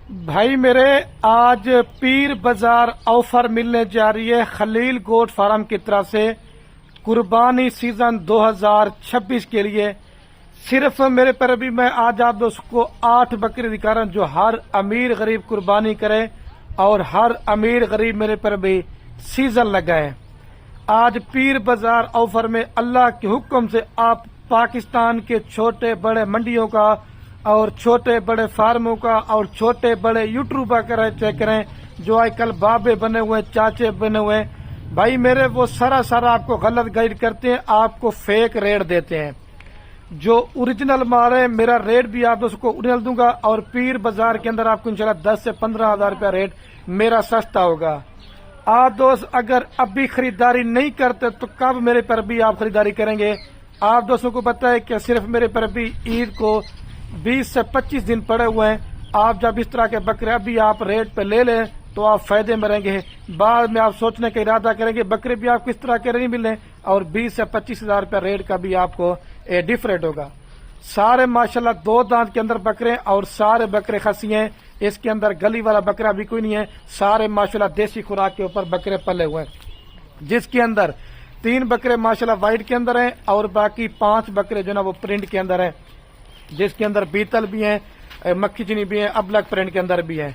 भाई मेरे आज पीर बाजार ऑफर मिलने जा रही है खलील गोट फार्म की तरफ से कुर्बानी सीजन 2026 के लिए। सिर्फ मेरे पर भी मैं आज आप दोस्तों को 8 बकरी दिखा रहा हूं जो हर अमीर गरीब कुर्बानी करे और हर अमीर गरीब मेरे पर भी सीजन लगाए। आज पीर बाजार ऑफर में अल्लाह के हुक्म से आप पाकिस्तान के छोटे बड़े मंडियों का और छोटे बड़े फार्मों का और छोटे बड़े यूट्यूबर का चेक करें जो आजकल बाबे बने हुए चाचे बने हुए भाई मेरे, वो सारा आपको गलत गाइड करते हैं, आपको फेक रेट देते हैं। जो ओरिजिनल माल है मेरा रेट भी आप दोस्तों को ओरिजिनल दूंगा और पीर बाजार के अंदर आपको इंशाल्लाह 10 से 15 हजार रुपया रेट मेरा सस्ता होगा। आप दोस्त अगर अभी खरीदारी नहीं करते तो कब मेरे पर भी आप खरीदारी करेंगे? आप दोस्तों को पता है कि सिर्फ मेरे पर भी ईद को 20 से 25 दिन पड़े हुए हैं। आप जब इस तरह के बकरे अभी आप रेट पे ले लें तो आप फायदे में रहेंगे। बाद में आप सोचने का इरादा करेंगे बकरे भी आपको इस तरह के नहीं मिले और 20 से 25 हजार रुपया रेट का भी आपको डिफरेंट होगा। सारे माशाल्लाह 2 दांत के अंदर बकरे और सारे बकरे खसी हैं। इसके अंदर गली वाला बकरा भी कोई नहीं है। सारे माशाल्लाह देसी खुराक के ऊपर बकरे पले हुए हैं, जिसके अंदर 3 बकरे माशाल्लाह व्हाइट के अंदर हैं और बाकी 5 बकरे जो ना वो प्रिंट के अंदर हैं, जिसके अंदर बीतल भी हैं, मक्खी चीनी भी है, अबलग प्रिंट के अंदर भी है।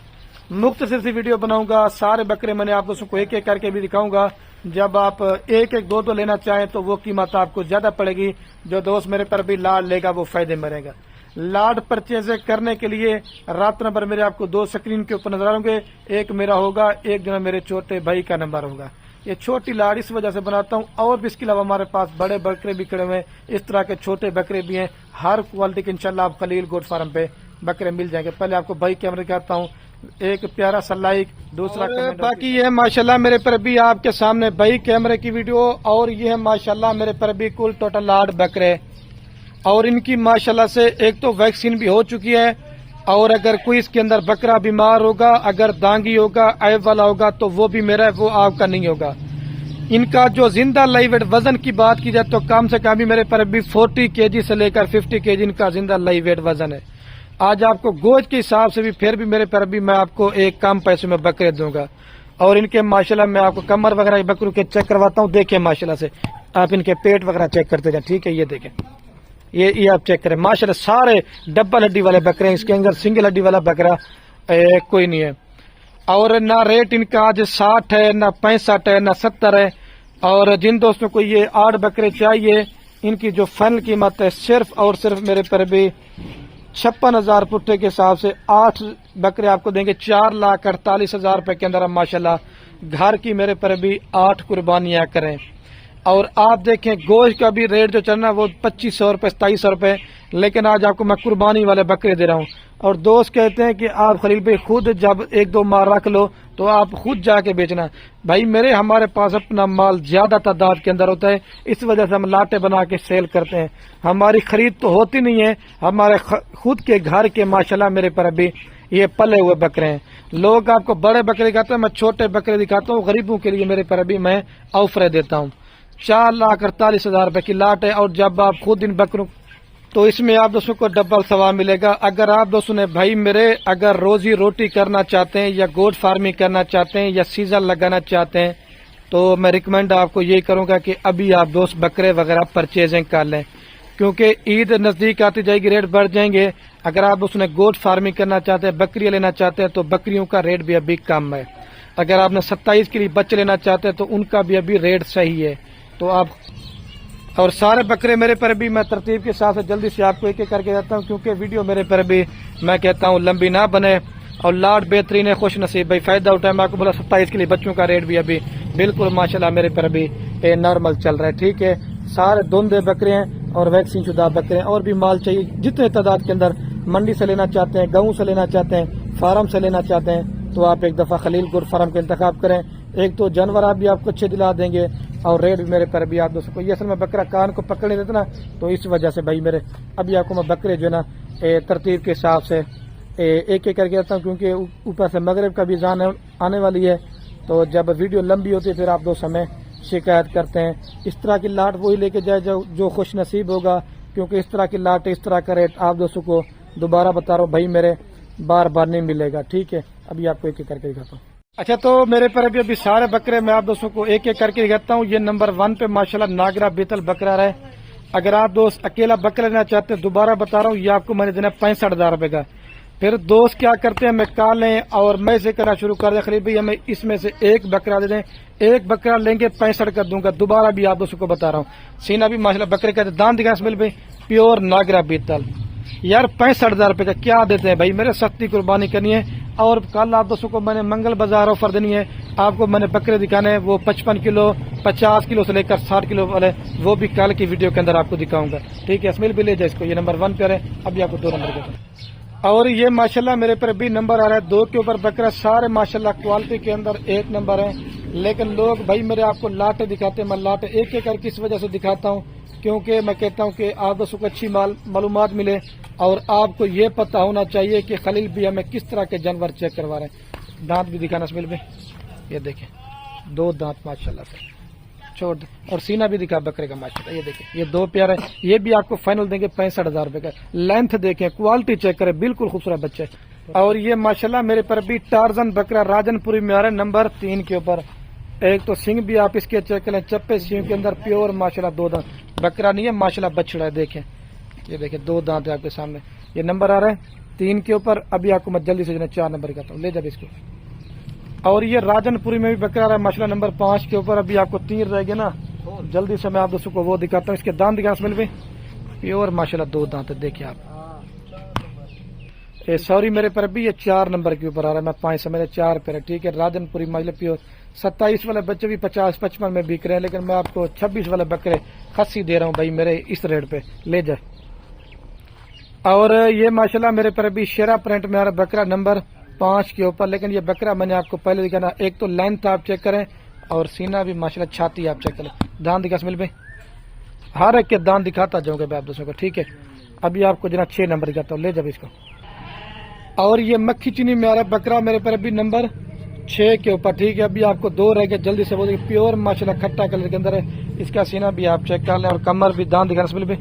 मुख्तसर सी वीडियो बनाऊंगा। सारे बकरे मैंने आप दोस्तों को एक एक करके भी दिखाऊंगा। जब आप एक एक दो लेना चाहें तो वो कीमत आपको ज्यादा पड़ेगी। जो दोस्त मेरे पर भी लाड लेगा वो फायदे में रहेगा। लाड परचेज करने के लिए रात नंबर मेरे आपको 2 स्क्रीन के ऊपर नजर आएंगे। एक मेरा होगा, एक जो मेरे छोटे भाई का नंबर होगा। ये छोटी लाड इस वजह से बनाता हूँ और भी इसके अलावा हमारे पास बड़े बकरे भी खड़े हुए हैं, इस तरह के छोटे बकरे भी हैं। हर क्वालिटी के इंशाल्लाह आप खलील गोट फार्म पे बकरे मिल जाएंगे। पहले आपको भाई कैमरे कहता हूँ, एक प्यारा सा लाइक, दूसरा बाकी ये है माशाल्लाह मेरे पर भी आपके सामने भाई कैमरे की वीडियो। और ये है माशाल्लाह मेरे पर भी कुल टोटल 8 बकरे और इनकी माशाल्लाह से एक तो वैक्सीन भी हो चुकी है और अगर कोई इसके अंदर बकरा बीमार होगा, अगर दांगी होगा, ऐब वाला होगा तो वो भी मेरा है, वो आपका नहीं होगा। इनका जो जिंदा लाइव वेट वजन की बात की जाए तो कम से कम भी मेरे पर भी 40 केजी से लेकर 50 केजी इनका जिंदा लाइव वेट वजन है। आज आपको गोश्त के हिसाब से भी फिर भी मेरे पर भी मैं आपको एक कम पैसे में बकरे दूंगा। और इनके माशाल्लाह मैं आपको कमर वगैरह बकरों के चेक करवाता हूँ। देखिए माशाल्लाह से आप इनके पेट वगैरह चेक करते जाए, ठीक है। ये देखें, ये आप चेक करें माशाल्लाह सारे डबल हड्डी वाले बकरे हैं। इसके अंदर सिंगल हड्डी वाला बकरा कोई नहीं है। और ना रेट इनका आज 60 है, ना 65 है, ना 70 है। और जिन दोस्तों को ये 8 बकरे चाहिए इनकी जो फाइनल कीमत है सिर्फ और सिर्फ मेरे पर भी 56,000 पुट्टे के हिसाब से 8 बकरे आपको देंगे 4,48,000 रुपए के अंदर। हम माशाल्लाह घर की मेरे पर भी 8 कुर्बानियां करें। और आप देखें गोश्त का भी रेट जो चलना वो 2500 रुपए 2700 रुपए, लेकिन आज आपको मैं कुर्बानी वाले बकरे दे रहा हूँ। और दोस्त कहते हैं कि आप खलील भाई खुद जब 1-2 माल रख लो तो आप खुद जाके बेचना। भाई मेरे हमारे पास अपना माल ज्यादा तादाद के अंदर होता है, इस वजह से हम लाटे बना के सेल करते हैं। हमारी खरीद तो होती नहीं है, हमारे खुद के घर के माशाल्लाह मेरे पर अभी ये पले हुए बकरे हैं। लोग आपको बड़े बकरे दिखाते हैं, मैं छोटे बकरे दिखाता हूँ। गरीबों के लिए मेरे पर अभी मैं ऑफर देता हूँ। 4,48,000 रुपए की लाट है। और जब आप खुद इन बकरों तो इसमें आप दोस्तों को डबल सवाब मिलेगा। अगर आप दोस्तों ने भाई मेरे अगर रोजी रोटी करना चाहते हैं या गोट फार्मिंग करना चाहते हैं या सीजन लगाना चाहते हैं तो मैं रिकमेंड आपको यही करूंगा कि अभी आप दोस्त बकरे वगैरह परचेजिंग कर लें, क्योंकि ईद नजदीक आती जाएगी, रेट बढ़ जाएंगे। अगर आप उसने गोट फार्मिंग करना चाहते हैं, बकरियां लेना चाहते हैं तो बकरियों का रेट भी अभी कम है। अगर आपने 27 के लिए बच्चे लेना चाहते हैं तो उनका भी अभी रेट सही है। तो आप और सारे बकरे मेरे पर भी मैं तरतीब के साथ जल्दी से आपको एक एक करके देता हूँ, क्योंकि वीडियो मेरे पर भी मैं कहता हूँ लंबी ना बने और लाड बेहतरीन है, खुश नसीब भाई फायदा उठाए। मैं आपको बोला 27 के लिए बच्चों का रेट भी अभी बिल्कुल माशाल्लाह मेरे पर भी नॉर्मल चल रहा है, ठीक है। सारे धुंधे बकरे हैं और वैक्सीन शुदा बकरे हैं। और भी माल चाहिए जितने तादाद के अंदर मंडी से लेना चाहते हैं, गाँव से लेना चाहते हैं, फार्म से लेना चाहते हैं तो आप एक दफा खलील गोट फार्म का इंतखाब करें। एक तो जानवर आप भी आपको अच्छे दिला देंगे और रेट भी मेरे पर भी आप दोस्तों को। ये असल में बकरा कान को पकड़ने देते ना, तो इस वजह से भाई मेरे अभी आपको मैं बकरे जो है ना तरतीब के हिसाब से एक एक करके देता हूँ, क्योंकि ऊपर से मगरिब का भी जान आने वाली है। तो जब वीडियो लंबी होती है फिर आप दोस्त हमें शिकायत करते हैं। इस तरह की लाट वही लेके जाए जो खुश नसीब होगा, क्योंकि इस तरह की लाट इस तरह का रेट आप दोस्तों को दोबारा बता रहा हूँ भाई मेरे बार बार नहीं मिलेगा। ठीक है, अभी आपको एक एक करके दिखाता हूँ। अच्छा, तो मेरे पर अभी सारे बकरे मैं आप दोस्तों को एक एक करके दिखाता हूँ। ये नंबर 1 पे माशाल्लाह नागरा बीतल बकरा रहा है। अगर आप दोस्त अकेला बकरा लेना चाहते हैं, दोबारा बता रहा हूँ, ये आपको मैंने देना 65,000 रुपए का। फिर दोस्त क्या करते हैं, मैं कालें और मैं से करना शुरू कर दे, खरीद भाई हमें इसमें से एक बकरा दे दें, एक बकरा लेंगे 65 कर दूंगा। दोबारा भी आप दोस्तों को बता रहा हूँ, सीना भी माशाल्लाह बकरे का दान दिखा मिल भाई, प्योर नागरा बीतल यार 65,000 रुपए का क्या देते हैं भाई, मेरे सख्ती कुर्बानी करनी है। और कल आप दोस्तों को मैंने मंगल बाजार ऑफर देनी है, आपको मैंने बकरे दिखाने हैं, वो 55 किलो 50 किलो से लेकर 60 किलो वाले, वो भी कल की वीडियो के अंदर आपको दिखाऊंगा। ठीक है, इसमेल भी ले जाए इसको, ये नंबर 1 पे है। अभी आपको 2 नंबर के, और ये माशाल्लाह मेरे पर भी नंबर आ रहा है 2 के ऊपर बकरा, सारे माशाल्लाह क्वालिटी के अंदर 1 नंबर है। लेकिन लोग भाई मेरे आपको लाटे दिखाते हैं, मैं लाटे एक एक करके इस वजह से दिखाता हूँ क्योंकि मैं कहता हूँ कि आप दोस्तों को अच्छी मालूमात मिले और आपको ये पता होना चाहिए कि खलील भी हमें किस तरह के जानवर चेक करवा रहे हैं। दांत भी दिखाना इसमें भी, ये देखें 2 दांत माशाल्लाह से छोड़ दे, और सीना भी दिखा बकरे का माशाल्लाह, ये देखें ये 2 प्यार है। ये भी आपको फाइनल देंगे 65,000 रुपए का। लेंथ देखें, क्वालिटी चेक करें, बिल्कुल खूबसूरत बच्चे। और ये माशाल्लाह मेरे पर भी टार्जन बकरा राजनपुरी में आ रहा है नंबर 3 के ऊपर। एक तो सिंह भी आप इसके चेक करें, चप्पे सिंह के अंदर प्योर माशाल्लाह 2 दांत, बकरा नहीं है माशाल्लाह बछड़ा है। देखें ये देखें 2 दांत है आपके सामने। ये नंबर आ रहा है 3 के ऊपर। अभी आपको मैं जल्दी से 4 नंबर कहता हूँ, ले जाए इसको। और ये राजनपुरी में भी बकरा रहा है माशाल्लाह नंबर 5 के ऊपर। अभी आपको 3 रह गए ना, जल्दी से मैं आप दोस्तों को वो दिखाता हूँ। इसके दांत दिखा मिल भी प्योर माशाल्लाह 2 दांत है, देखिए आप। सॉरी मेरे पर भी ये 4 नंबर के ऊपर आ रहा है, मैं 5 से मेरे 4 पे है। ठीक है, राजनपुरी माशाल्लाह प्योर। 27 वाले बच्चे भी 50-55 में बिक रहे हैं, लेकिन मैं आपको 26 वाले बकरे खस्सी दे रहा हूँ भाई मेरे इस रेट पे, ले जाए। और ये माशाल्लाह मेरे पर भी शेरा प्रिंट में आ रहा बकरा नंबर 5 के ऊपर। लेकिन ये बकरा मैंने आपको पहले दिखाना, एक तो लेंथ आप चेक करें और सीना भी माशाल्लाह, छाती आप चेक करें, दांत दिखा मिल भाई, हर एक के दांत दिखाता जाऊंगा मैं आप दोस्तों को। ठीक है, अभी आपको जना 6 नंबर दिखाता हूँ, ले जाए इसको। और ये मक्खी चीनी में आ रहा बकरा मेरे पर भी नंबर 6 के ऊपर। ठीक है, अभी आपको 2 रह गए, जल्दी से बोलिए। प्योर माशाल्लाह खट्टा कलर के अंदर है, इसका सीना भी आप चेक कर लें और कमर भी, दांत दिखाना मिल भाई।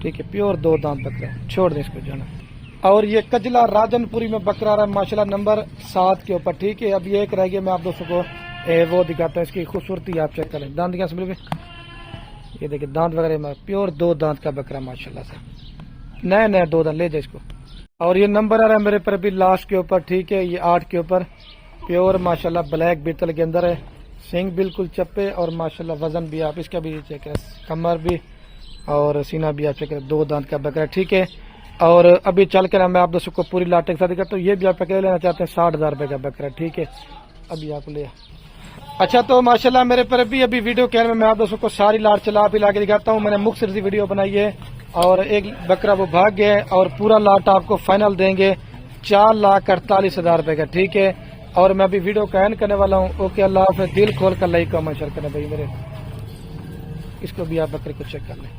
ठीक है, प्योर 2 दांत बकरा, छोड़ दें इसको जाना। और ये कजला राजनपुरी में बकरा रहा है माशाल्लाह नंबर 7 के ऊपर। ठीक है, अभी एक रह गया, मैं आप दोस्तों को वो दिखाता हूँ, इसकी खूबसूरती आप चेक करें, दांत दिखा मिल भाई। ये देखिए दांत वगैरह में प्योर 2 दांत का बकरा माशाल्लाह से, नए नए 2 दांत, ले जाए इसको। और ये नंबर आ रहा है मेरे पर भी लास्ट के ऊपर। ठीक है, ये 8 के ऊपर, प्योर माशाल्लाह ब्लैक बीतल के अंदर है, सिंग बिल्कुल चप्पे और माशाल्लाह वजन भी आप इसका भी चेक करें, कमर भी और सीना भी आप चेक करें, 2 दांत का बकरा। ठीक है, और अभी चल कर मैं आप दोस्तों को पूरी लाटे के साथ दिखाता हूँ। ये भी आप अकेले लेना चाहते हैं 60,000 रुपए का बकरा। ठीक है, अभी आप ले। अच्छा, तो माशाल्लाह मेरे पर भी अभी वीडियो के में मैं आप दोस्तों को सारी लाट चला पिला के दिखाता हूँ। मैंने मुख्तसर सी वीडियो बनाई है और एक बकरा वो भाग गया है, और पूरा लाट आपको फाइनल देंगे 4,48,000 रुपए का। ठीक है, और मैं अभी वीडियो का एंड करने वाला हूँ। ओके, अल्लाह हाफ़िज़। दिल खोल कर लाइक कमेंट शेयर करना भाई मेरे, इसको भी आप बकरे को चेक कर लें।